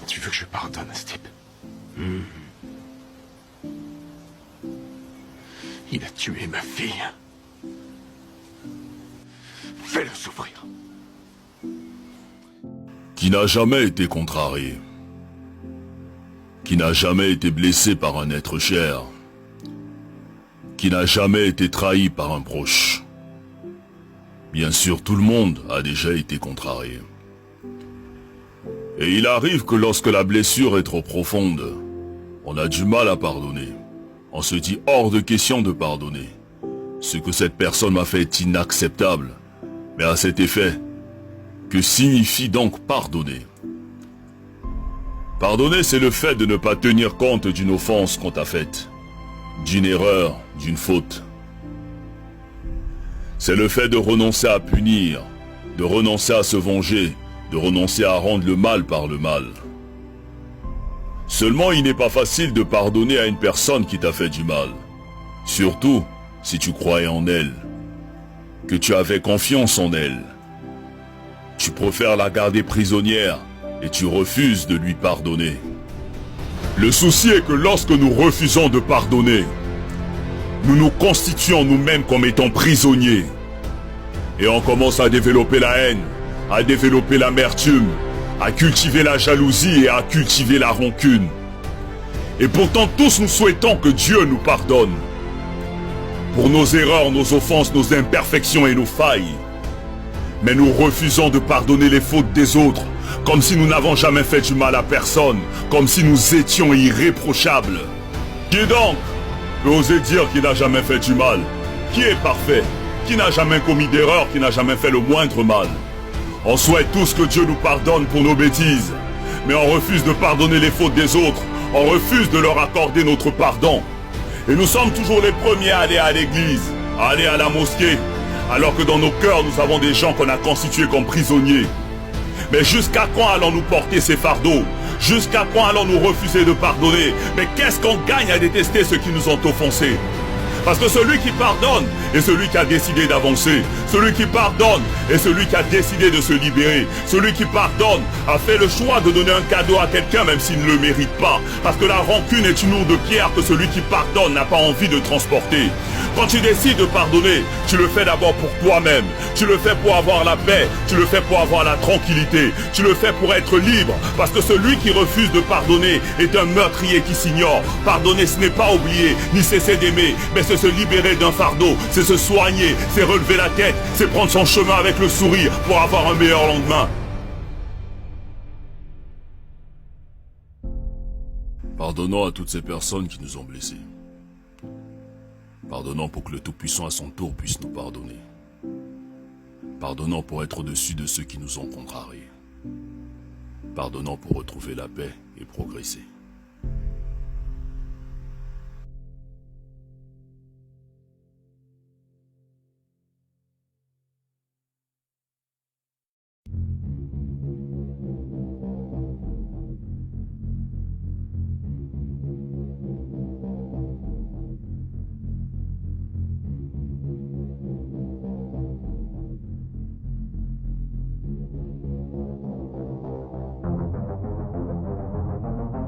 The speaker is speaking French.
Tu veux que je pardonne à ce type? Il a tué ma fille. Fais-le souffrir. Qui n'a jamais été contrarié, qui n'a jamais été blessé par un être cher, qui n'a jamais été trahi par un proche. Bien sûr, tout le monde a déjà été contrarié. Et il arrive que lorsque la blessure est trop profonde, on a du mal à pardonner. On se dit hors de question de pardonner. Ce que cette personne m'a fait est inacceptable. Mais à cet effet, que signifie donc pardonner? Pardonner, c'est le fait de ne pas tenir compte d'une offense qu'on t'a faite, d'une erreur, d'une faute. C'est le fait de renoncer à punir, de renoncer à se venger, de renoncer à rendre le mal par le mal. Seulement, il n'est pas facile de pardonner à une personne qui t'a fait du mal. Surtout, si tu croyais en elle, que tu avais confiance en elle. Tu préfères la garder prisonnière et tu refuses de lui pardonner. Le souci est que lorsque nous refusons de pardonner, nous nous constituons nous-mêmes comme étant prisonniers. Et on commence à développer la haine, à développer l'amertume, à cultiver la jalousie et à cultiver la rancune. Et pourtant tous nous souhaitons que Dieu nous pardonne. Pour nos erreurs, nos offenses, nos imperfections et nos failles. Mais nous refusons de pardonner les fautes des autres, comme si nous n'avons jamais fait du mal à personne, comme si nous étions irréprochables. Qui donc peut oser dire qu'il n'a jamais fait du mal? Qui est parfait? Qui n'a jamais commis d'erreur? Qui n'a jamais fait le moindre mal? On souhaite tous que Dieu nous pardonne pour nos bêtises, mais on refuse de pardonner les fautes des autres, on refuse de leur accorder notre pardon. Et nous sommes toujours les premiers à aller à l'église, à aller à la mosquée, alors que dans nos cœurs nous avons des gens qu'on a constitués comme prisonniers. Mais jusqu'à quand allons-nous porter ces fardeaux? Jusqu'à quand allons-nous refuser de pardonner? Mais qu'est-ce qu'on gagne à détester ceux qui nous ont offensés? Parce que celui qui pardonne est celui qui a décidé d'avancer. Celui qui pardonne est celui qui a décidé de se libérer. Celui qui pardonne a fait le choix de donner un cadeau à quelqu'un même s'il ne le mérite pas. Parce que la rancune est une lourde pierre que celui qui pardonne n'a pas envie de transporter. Quand tu décides de pardonner, tu le fais d'abord pour toi-même. Tu le fais pour avoir la paix. Tu le fais pour avoir la tranquillité. Tu le fais pour être libre. Parce que celui qui refuse de pardonner est un meurtrier qui s'ignore. Pardonner, ce n'est pas oublier, ni cesser d'aimer, mais c'est se libérer d'un fardeau, c'est se soigner, c'est relever la tête, c'est prendre son chemin avec le sourire pour avoir un meilleur lendemain. Pardonnons à toutes ces personnes qui nous ont blessés. Pardonnons pour que le Tout-Puissant à son tour puisse nous pardonner. Pardonnons pour être au-dessus de ceux qui nous ont contrariés. Pardonnons pour retrouver la paix et progresser.